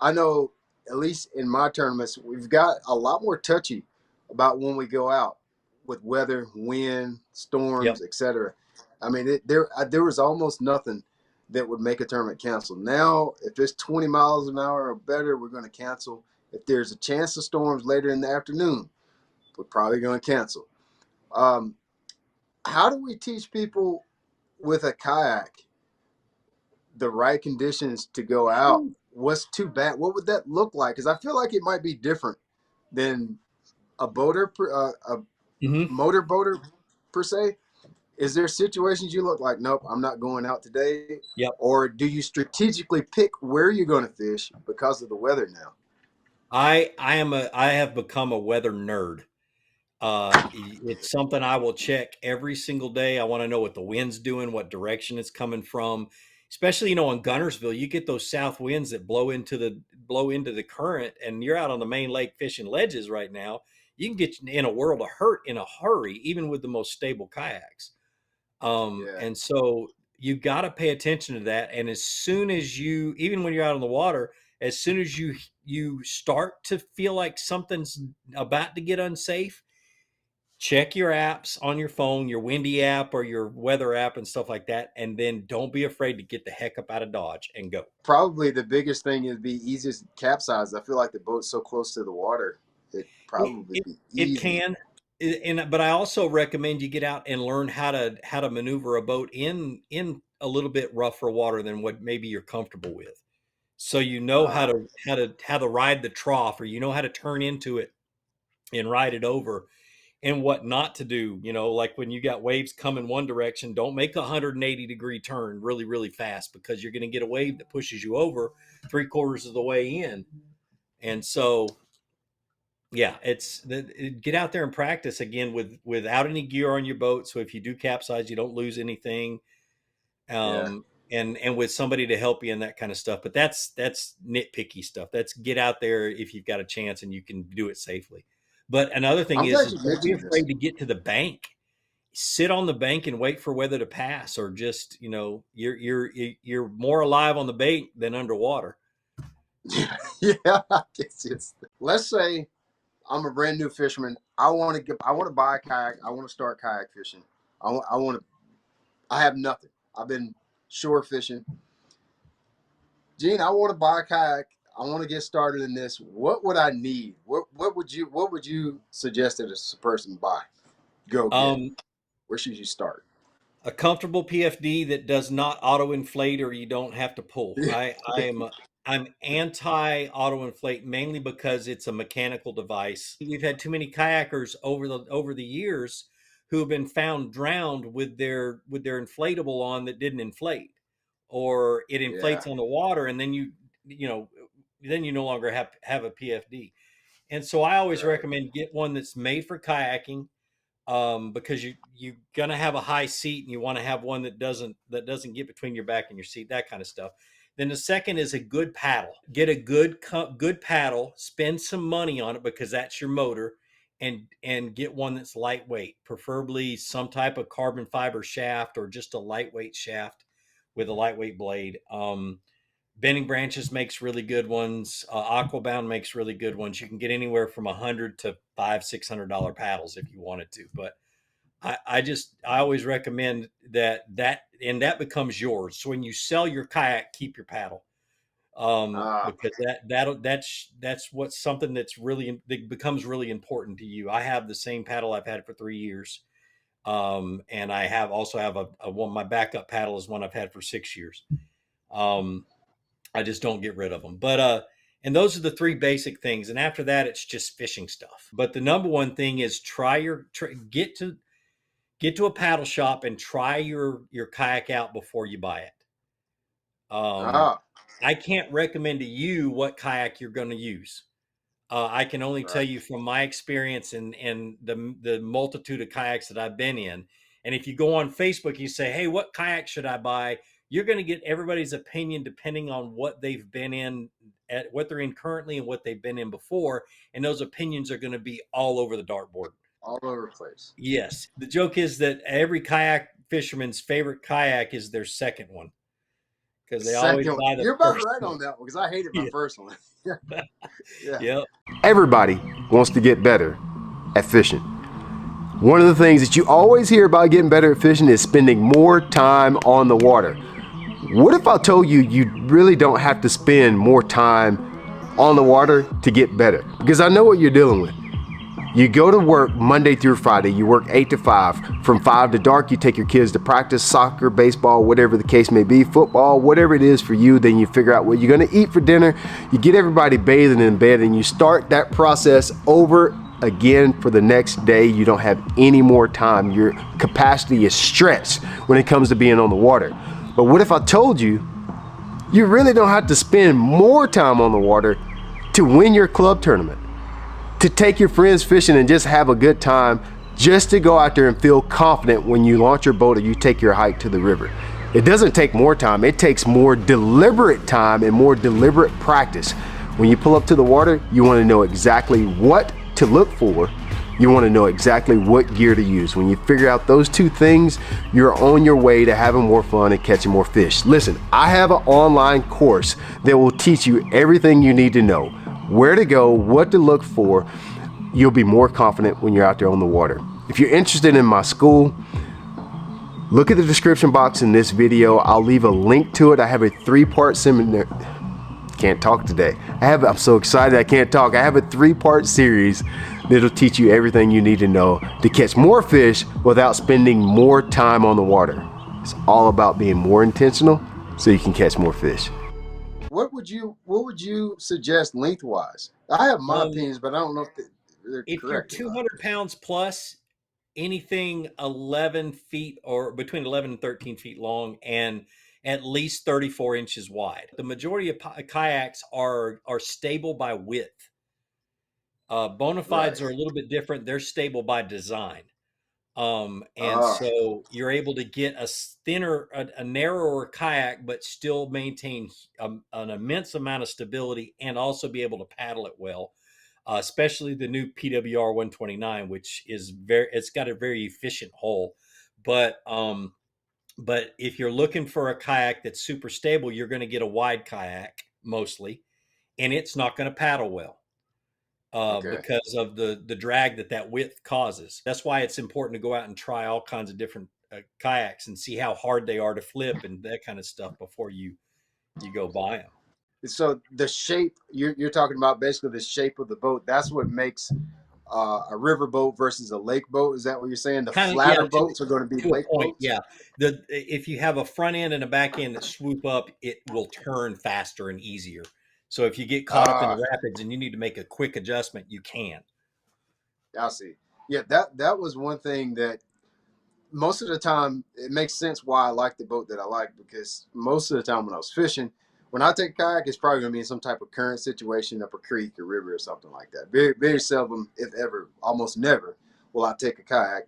I know at least in my tournaments, we've got a lot more touchy about when we go out with weather, wind, Yep. storms, etc. I mean, there was almost nothing that would make a tournament cancel. Now, if it's 20 miles an hour or better, we're going to cancel. If there's a chance of storms later in the afternoon, we're probably going to cancel. Um, how do we teach people with a kayak the right conditions to go out? What's too bad? What would that look like? Because I feel like it might be different than a boater, a Hmm. motor boater per se. Is there situations you look like, nope, I'm not going out today? Yep. Or do you strategically pick where you're going to fish because of the weather now? I have become a weather nerd. It's something I will check every single day. I want to know what the wind's doing, what direction it's coming from. Especially, in Gunnersville, you get those south winds that blow into the current, and you're out on the main lake fishing ledges right now. You can get in a world of hurt in a hurry, even with the most stable kayaks. Yeah, And so you got to pay attention to that. And as soon as even when you're out on the water, as soon as you start to feel like something's about to get unsafe, check your apps on your phone, your windy app or your weather app and stuff like that, and then don't be afraid to get the heck up out of Dodge and go. probably the biggest thing is be easiest capsize. I feel like the boat's so close to the water, it It probably it, be it easy. can, but I also recommend you get out and learn how to maneuver a boat in a little bit rougher water than what maybe you're comfortable with. So you know how Uh, to ride the trough, or you know how to turn into it and ride it over, and what not to do. Like when you got waves coming one direction, don't make a 180-degree turn really, really fast, because you're going to get a wave that pushes you over three-quarters of the way in. And so, yeah, get out there and practice again without any gear on your boat. So if you do capsize, you don't lose anything. yeah. And with somebody to help you and that kind of stuff. But that's nitpicky stuff. That's get out there if you've got a chance and you can do it safely. But another thing I'm is glad you don't be mentioned this. afraid to get to the bank. Sit on the bank and wait for weather to pass, or just you're more alive on the bank than underwater. Yeah, it's just, let's say I'm a brand new fisherman. I want to buy a kayak. I want to start kayak fishing. I want to. I have nothing. I've been shore fishing. Gene, I want to buy a kayak. I want to get started in this. What would I need? What would you suggest that a person buy? Go get. Um, Where should you start? a comfortable PFD that does not auto inflate, or you don't have to pull. I'm anti auto inflate, mainly because it's a mechanical device. We've had too many kayakers over the years who have been found drowned with their inflatable on that didn't inflate, or it Yeah, inflates on the water, and then you know then you no longer have a PFD. And so I always right. recommend get one that's made for kayaking, because you're gonna have a high seat, and you want to have one that doesn't get between your back and your seat, that kind of stuff. Then the second is a good paddle. Get a good paddle. Spend some money on it, because that's your motor, and get one that's lightweight, preferably some type of carbon fiber shaft, or just a lightweight shaft with a lightweight blade. Bending Branches makes really good ones. Aquabound makes really good ones. You can get anywhere from 100 to $500-$600 paddles if you wanted to. But I always recommend that becomes yours. So when you sell your kayak, keep your paddle, Ah, because that's what's something that becomes really important to you. I have the same paddle I've had for 3 years, and I have a one. My backup paddle is one I've had for 6 years. Um, I just don't get rid of them. And those are the three basic things. And after that, it's just fishing stuff. But the number one thing is get to a paddle shop and try your kayak out before you buy it. Um, ah, I can't recommend to you what kayak you're going to use. I can only tell right. you from my experience and the multitude of kayaks that I've been in. And if you go on Facebook, you say, "Hey, what kayak should I buy?" You're going to get everybody's opinion depending on what they've been in, at what they're in currently, and what they've been in before. And those opinions are going to be all over the dartboard. All over the place. Yes, the joke is that every kayak fisherman's favorite kayak is their second one, because The they always second one. buy the You're about first right one. on that one because I hated my Yeah. first one. Yeah. Yep. Everybody wants to get better at fishing. One of the things that you always hear about getting better at fishing is spending more time on the water. What if I told you you really don't have to spend more time on the water to get better? Because I know what you're dealing with. You go to work Monday through Friday, you work 8 to 5. From 5 to dark, you take your kids to practice soccer, baseball, whatever the case may be, football, whatever it is for you. Then you figure out what you're gonna eat for dinner. You get everybody bathing in bed and you start that process over again for the next day. You don't have any more time. Your capacity is stretched when it comes to being on the water. But what if I told you you really don't have to spend more time on the water to win your club tournament, to take your friends fishing and just have a good time, just to go out there and feel confident when you launch your boat or you take your hike to the river? It doesn't take more time, it takes more deliberate time and more deliberate practice. When you pull up to the water, you want to know exactly what to look for. You want to know exactly what gear to use. When you figure out those two things, you're on your way to having more fun and catching more fish. Listen, I have an online course that will teach you everything you need to know, where to go, what to look for. You'll be more confident when you're out there on the water. If you're interested in my school, look at the description box in this video. I'll leave a link to it. I have a 3-part seminar. Can't talk today. I'm so excited I can't talk. I have a 3-part series that'll teach you everything you need to know to catch more fish without spending more time on the water. It's all about being more intentional so you can catch more fish. What would you suggest lengthwise? I have my Um, opinions, but I don't know if they're if you're correct or not. 200 pounds plus, anything 11 feet or between 11 and 13 feet long and at least 34 inches wide. The majority of kayaks are stable by width. Bona Right. fides are a little bit different. They're stable by design. And Ah, so you're able to get a thinner, a narrower kayak, but still maintain an immense amount of stability and also be able to paddle it well. Especially the new PWR 129, which is it's got a very efficient hull. But but if you're looking for a kayak that's super stable, you're going to get a wide kayak mostly, and it's not going to paddle well okay. because of the drag that width causes. That's why it's important to go out and try all kinds of different kayaks and see how hard they are to flip and that kind of stuff before you go buy them. So the shape you're talking about, basically the shape of the boat, that's what makes a river boat versus a lake boat. Is that what you're saying? The Kind of, yeah, flatter boats are going to be to a lake point, boats. yeah. The If you have a front end and a back end that swoop up, it will turn faster and easier. So if you get caught up in Ah, the rapids and you need to make a quick adjustment, you can. I see. Yeah, that was one thing that most of the time it makes sense why I like the boat that I like, because most of the time when I was fishing, when I take a kayak, it's probably going to be in some type of current situation up a creek or river or something like that. Very, very seldom, if ever, almost never, will I take a kayak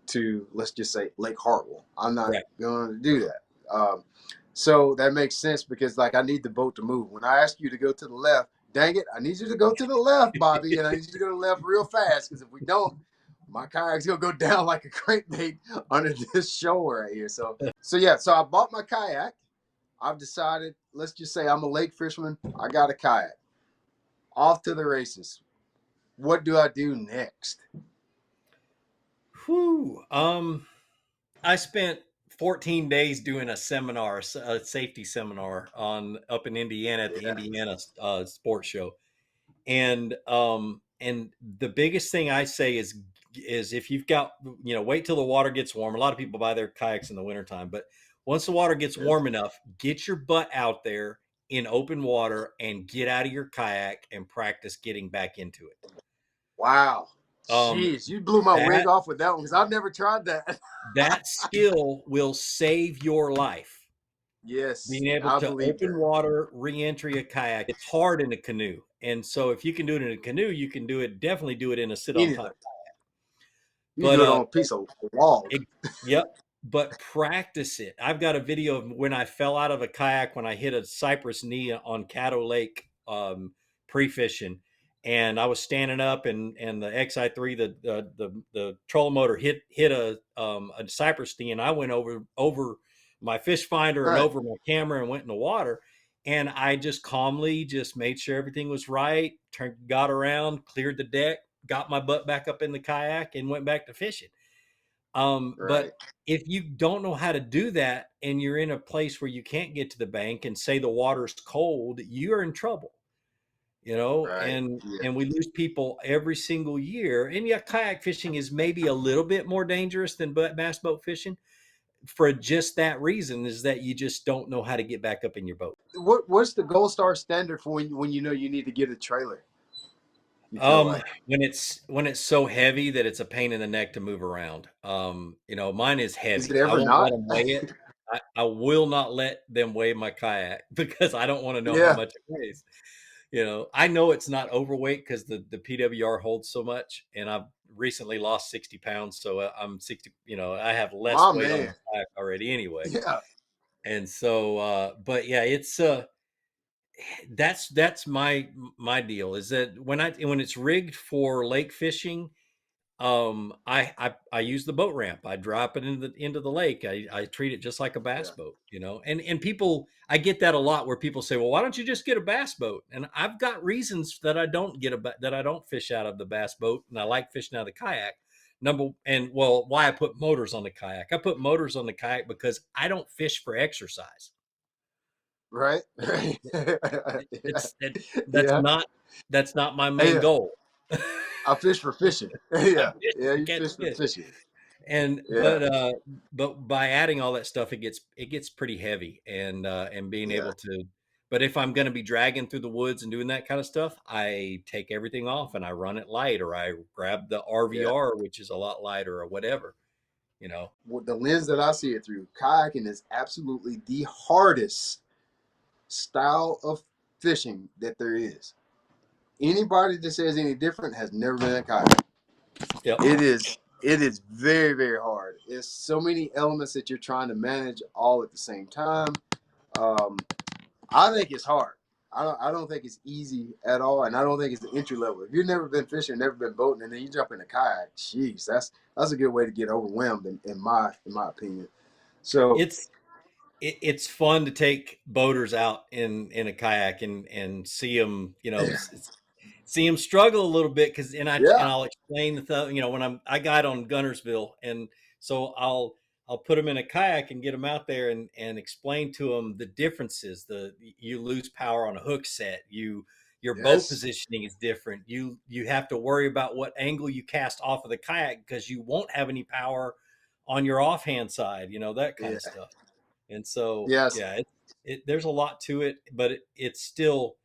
to, let's just say, Lake Hartwell. I'm not Right. going to do that. So that makes sense because, like, I need the boat to move. When I ask you to go to the left, dang it, I need you to go to the left, Bobby, and I need you to go to the left real fast, because if we don't, my kayak's gonna go down like a crankbait under this shoal right here. So yeah, so I bought my kayak. I've decided, let's just say I'm a lake fisherman. I got a kayak. Off to the races. What do I do next? Whew. I spent 14 days doing a seminar, a safety seminar on up in Indiana at the Yeah. Indiana Sports Show. And the biggest thing I say is if you've got, wait till the water gets warm. A lot of people buy their kayaks in the wintertime, but once the water gets Yeah. warm enough, get your butt out there in open water and get out of your kayak and practice getting back into it. Wow. Um, Jeez, you blew my wig that off with that one because I've never tried that. that skill will save your life. Yes, Being able I to believe open that. water, reentry a kayak, it's hard in a canoe. And so if you can do it in a canoe, you can definitely do it in a sit on top. Anything. You But do it on a piece of log. it, yep. But practice it. I've got a video of when I fell out of a kayak when I hit a cypress knee on Caddo Lake pre-fishing, and I was standing up, and the XI3, the trolling motor hit a cypress knee, and I went over my fish finder and Right. over my camera and went in the water. And I just calmly just made sure everything was right, got around, cleared the deck, got my butt back up in the kayak, and went back to fishing. Right. But if you don't know how to do that and you're in a place where you can't get to the bank and say the water's cold, you're in trouble, Right. Yeah. and we lose people every single year. And yeah, kayak fishing is maybe a little bit more dangerous than bass boat fishing for just that reason, is that you just don't know how to get back up in your boat. What's the gold star standard for when you know you need to get a trailer? You feel like, When it's so heavy that it's a pain in the neck to move around. Mine is is it heavy. I ever won't let not? them weigh it. I will not let them weigh my kayak because I don't want to know how Yeah. much it weighs. I know it's not overweight because the PWR holds so much, and I've recently lost 60 pounds, so I'm 60. I have less My weight on my man. kayak already anyway, Yeah. and so, but yeah, it's that's my deal is that when it's rigged for lake fishing, I use the boat ramp. I drop it into the lake. I treat it just like a bass Yeah. boat, and people, I get that a lot where people say, well, why don't you just get a bass boat? And I've got reasons that I don't that I don't fish out of the bass boat, and I like fishing out of the kayak. Why I put motors on the kayak. I put motors on the kayak because I don't fish for exercise. Right. Right. Yeah. It's it, Yeah. that's not my main Yeah. goal. I fish for fishing. I Yeah. fish Yeah. to You catch fish for fish. fishing. And Yeah. but by adding all that stuff, it gets pretty heavy, and being Yeah. able to. But if I'm going to be dragging through the woods and doing that kind of stuff, I take everything off and I run it light, or I grab the Yeah. RVR, which is a lot lighter, or whatever. With the lens that I see it through, kayaking is absolutely the hardest style of fishing that there is. Anybody that says any different has never been a kayak. Yep. It is very, very hard. It's so many elements that you're trying to manage all at the same time. Um, I think it's hard. I don't think it's easy at all, and I don't think it's the entry level. If you've never been fishing, never been boating, and then you jump in a kayak, jeez, that's a good way to get overwhelmed in my opinion. So It's it's fun to take boaters out in a kayak and see them, see him struggle a little bit, because yeah, I'll explain the thing, when I guide on Gunnersville, and so I'll put him in a kayak and get him out there and explain to him the differences. You lose power on a hook set. Your boat yes, positioning is different. You have to worry about what angle you cast off of the kayak because you won't have any power on your offhand side, that kind yeah, of stuff. And so, yes, yeah, there's a lot to it, but it's still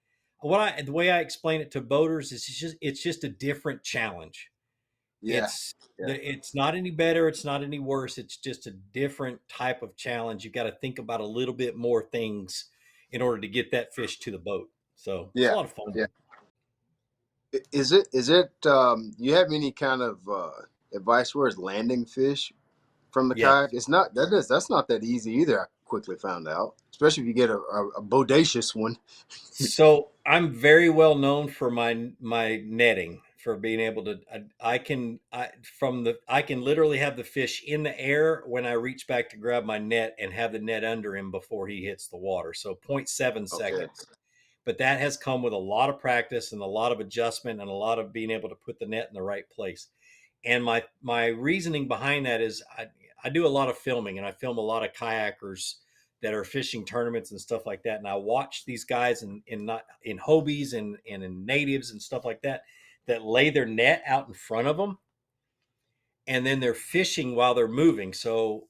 the way I explain it to boaters is it's just a different challenge. yeah, yeah, It's not any better, it's not any worse. It's just a different type of challenge. You got to think about a little bit more things in order to get that fish to the boat. So it's a yeah, lot of fun. yeah. Is it you have any kind of advice for us landing fish from the Yeah. kayak? That's not that easy either. I quickly found out, especially if you get a bodacious one. So I'm very well known for my netting, for being able to I can literally have the fish in the air when I reach back to grab my net and have the net under him before he hits the water. So zero point 0.7 Okay. seconds. But that has come with a lot of practice and a lot of adjustment and a lot of being able to put the net in the right place. And my reasoning behind that is I do a lot of filming, and I film a lot of kayakers that are fishing tournaments and stuff like that. And I watch these guys in not in Hobies and in natives and stuff like that lay their net out in front of them, and then they're fishing while they're moving. So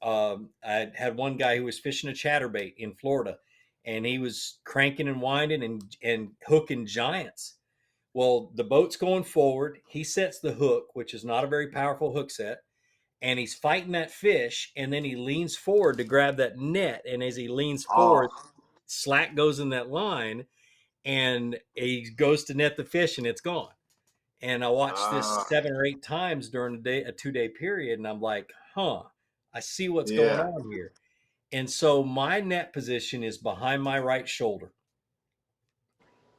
I had one guy who was fishing a chatterbait in Florida, and he was cranking and winding and hooking giants. Well, the boat's going forward. He sets the hook, which is not a very powerful hook set, and he's fighting that fish. And then he leans forward to grab that net. And as he leans forward, Oh, slack goes in that line, and he goes to net the fish, and it's gone. And I watched this ah, 7 or 8 times during a 2 day period, and I'm like, huh, I see what's going yeah. on here. And so my net position is behind my right shoulder,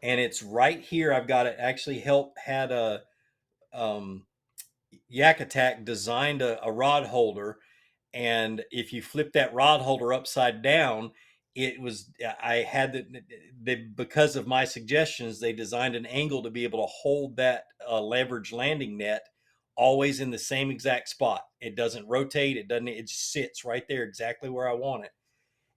and it's right here. I've got it. Actually, had a Yak Attack designed a rod holder, And if you flip that rod holder upside down, I had because of my suggestions, they designed an angle to be able to hold that leverage landing net always in the same exact spot. It doesn't rotate. It just sits right there exactly where I want it.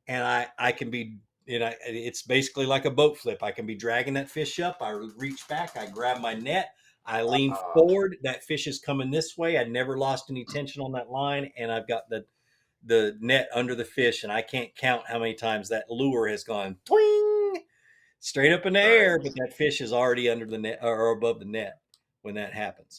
And I can be, it's basically like a boat flip. I can be dragging that fish up. I reach back, I grab my net, I lean forward. That fish is coming this way. I never lost any tension on that line. And I've got the net under the fish, and I can't count how many times that lure has gone twing straight up in the air, but that fish is already under the net or above the net when that happens.